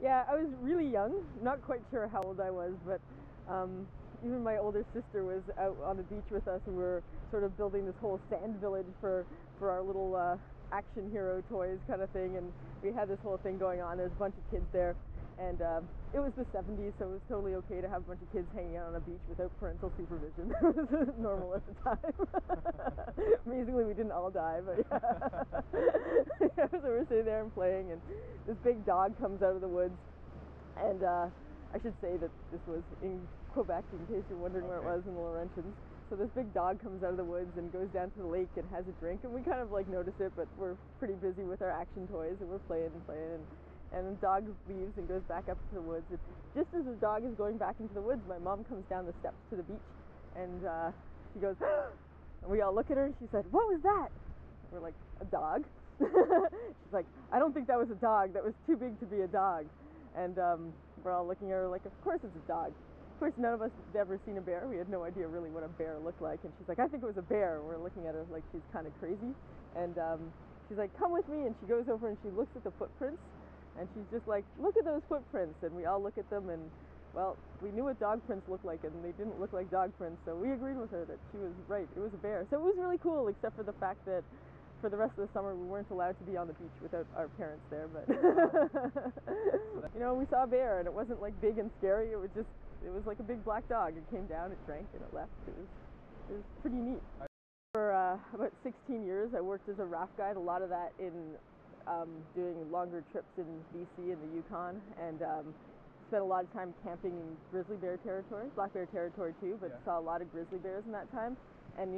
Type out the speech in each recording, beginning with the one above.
Yeah, I was really young, not quite sure how old I was, but even my older sister was out on the beach with us, and we were sort of building this whole sand village for our little action hero toys kind of thing, and we had this whole thing going on. There's a bunch of kids there, and it was the 70s, so it was totally okay to have a bunch of kids hanging out on a beach without parental supervision. It was normal at the time. Amazingly, we didn't all die, but yeah. So we're sitting there and playing, and this big dog comes out of the woods, and I should say that this was in Quebec, in case you're wondering where it was, in the Laurentians. So this big dog comes out of the woods and goes down to the lake and has a drink, and we kind of like notice it, but we're pretty busy with our action toys, and we're playing and playing, and the dog leaves and goes back up to the woods. And just as the dog is going back into the woods, my mom comes down the steps to the beach, and she goes, and we all look at her, and she said, "What was that?" We're like, "A dog." She's like, "I don't think that was a dog. That was too big to be a dog." And we're all looking at her like, "Of course it's a dog." Of course, none of us had ever seen a bear. We had no idea really what a bear looked like. And she's like, "I think it was a bear." We're looking at her like she's kind of crazy. And she's like, "Come with me." And she goes over and she looks at the footprints. And she's just like, "Look at those footprints." And we all look at them, and well, we knew what dog prints looked like, and they didn't look like dog prints. So we agreed with her that she was right. It was a bear. So it was really cool, except for the fact that for the rest of the summer we weren't allowed to be on the beach without our parents there. But we saw a bear, and it wasn't like big and scary. It was like a big black dog. It came down, it drank, and it left. It was pretty neat. For about 16 years, I worked as a raft guide. A lot of that in doing longer trips in BC and the Yukon, and spent a lot of time camping in grizzly bear territory, black bear territory too, but saw a lot of grizzly bears in that time, and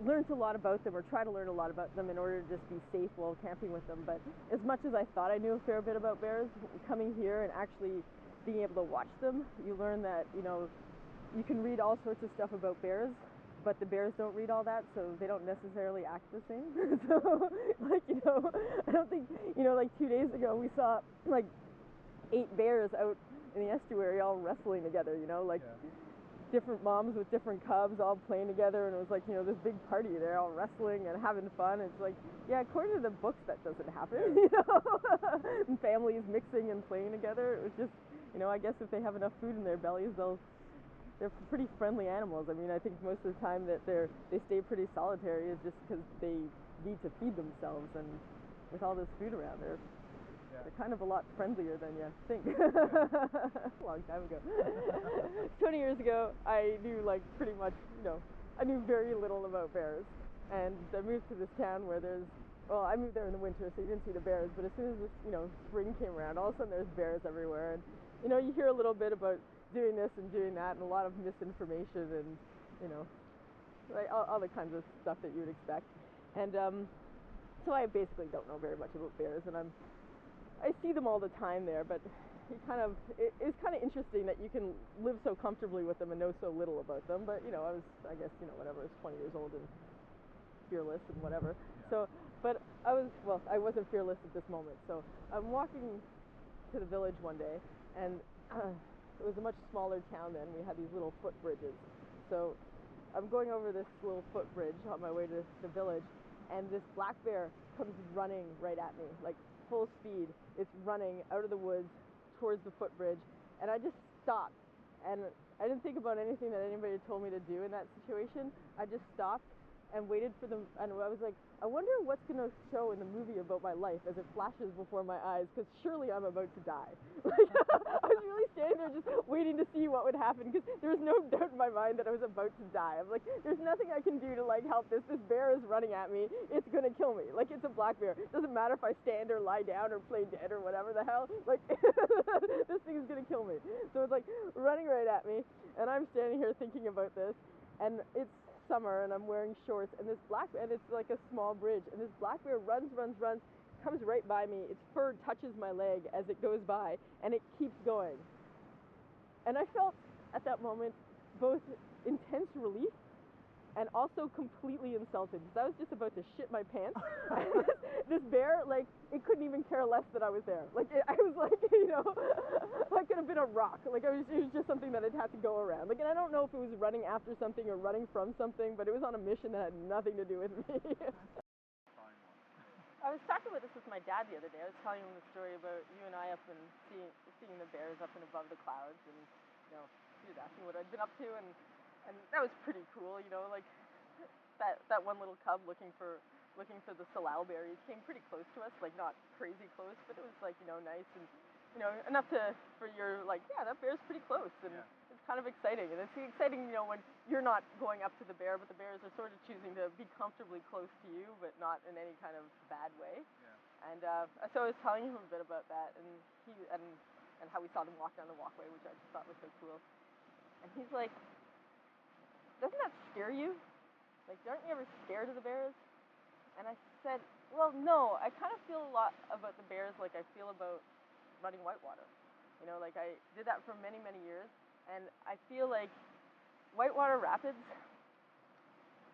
learned a lot about them, or try to learn a lot about them in order to just be safe while camping with them. But as much as I thought I knew a fair bit about bears, coming here and actually being able to watch them, you learn that you can read all sorts of stuff about bears, but the bears don't read all that, so they don't necessarily act the same. So I don't think, like 2 days ago we saw like 8 bears out in the estuary all wrestling together, different moms with different cubs all playing together, and it was like, this big party. They're all wrestling and having fun. It's like, yeah, according to the books that doesn't happen. And families mixing and playing together. It was just, I guess if they have enough food in their bellies, they're pretty friendly animals. I mean, I think most of the time that they stay pretty solitary is just because they need to feed themselves, and with all this food around, they're kind of a lot friendlier than you think. A long time ago. 20 years ago, I knew pretty much, I knew very little about bears. And I moved to this town where I moved there in the winter, so you didn't see the bears, but as soon as spring came around, all of a sudden there's bears everywhere. And, you hear a little bit about doing this and doing that, and a lot of misinformation, and, all the kinds of stuff that you would expect. And so I basically don't know very much about bears, and I see them all the time there, but it's kind of interesting that you can live so comfortably with them and know so little about them. But I guess whatever, I was 20 years old and fearless and whatever. So, but I wasn't fearless at this moment. So I'm walking to the village one day, and it was a much smaller town then. We had these little footbridges. So I'm going over this little footbridge on my way to the village, and this black bear comes running right at me, like full speed. It's running out of the woods towards the footbridge, and I just stopped, and I didn't think about anything that anybody had told me to do in that situation. I just stopped and waited for them, and I was like, I wonder what's going to show in the movie about my life as it flashes before my eyes, because surely I'm about to die. I was really standing there just waiting to see what would happen, because there was no doubt in my mind that I was about to die. I'm like, there's nothing I can do to help this. This bear is running at me. It's going to kill me. It's a black bear. It doesn't matter if I stand or lie down or play dead or whatever the hell. This thing is going to kill me. So it's running right at me, and I'm standing here thinking about this, and it's summer, and I'm wearing shorts, and it's like a small bridge, and this black bear runs, comes right by me. Its fur touches my leg as it goes by, and it keeps going. And I felt at that moment both intense relief and also completely insulted, because I was just about to shit my pants. This bear, it couldn't even care less that I was there. I was I could have been a rock. It was just something that I'd have to go around. And I don't know if it was running after something or running from something, but it was on a mission that had nothing to do with me. I was talking with my dad the other day. I was telling him the story about you and I up and seeing the bears up and above the clouds, and he was asking what I'd been up to, and that was pretty cool. Like that one little cub looking for the salal berries came pretty close to us, like not crazy close, but it was like nice and enough for your like that bear's pretty close, and it's kind of exciting, and it's exciting when you're not going up to the bear, but the bears are sort of choosing to be comfortably close to you, but not in any kind of bad way. And so I was telling him a bit about that, and and how we saw them walk down the walkway, which I just thought was so cool. And he's like, doesn't that scare you? Like, aren't you ever scared of the bears? And I said, well, no, I kind of feel a lot about the bears like I feel about running whitewater. Like I did that for many, many years, and I feel like whitewater rapids,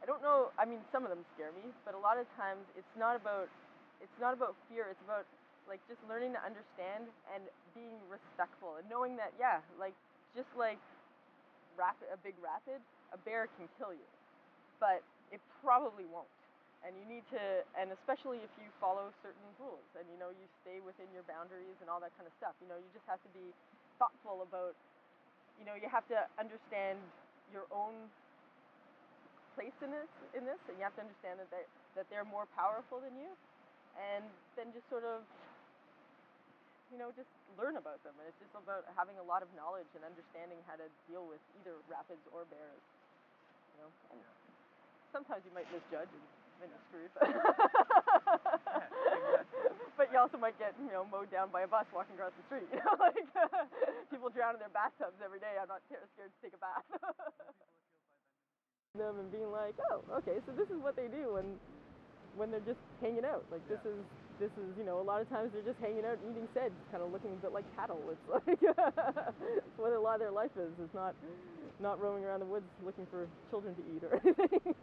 I don't know, I mean, some of them scare me, but a lot of times it's not about fear, it's about like just learning to understand and being respectful and knowing that, like just like a big rapid, a bear can kill you, but it probably won't. And you need to, and especially if you follow certain rules and you stay within your boundaries and all that kind of stuff, you just have to be thoughtful about, you have to understand your own place in this, and you have to understand that they're more powerful than you, and then just sort of, just learn about them. And it's just about having a lot of knowledge and understanding how to deal with either rapids or bears, and sometimes you might misjudge and then you're screwed. But you also might get, mowed down by a bus walking across the street. Like people drown in their bathtubs every day. I'm not scared to take a bath. Them and being like, oh, okay, so this is what they do when they're just hanging out. Like this is a lot of times they're just hanging out eating seds, kind of looking a bit like cattle. It's like it's what a lot of their life is not roaming around the woods looking for children to eat or anything.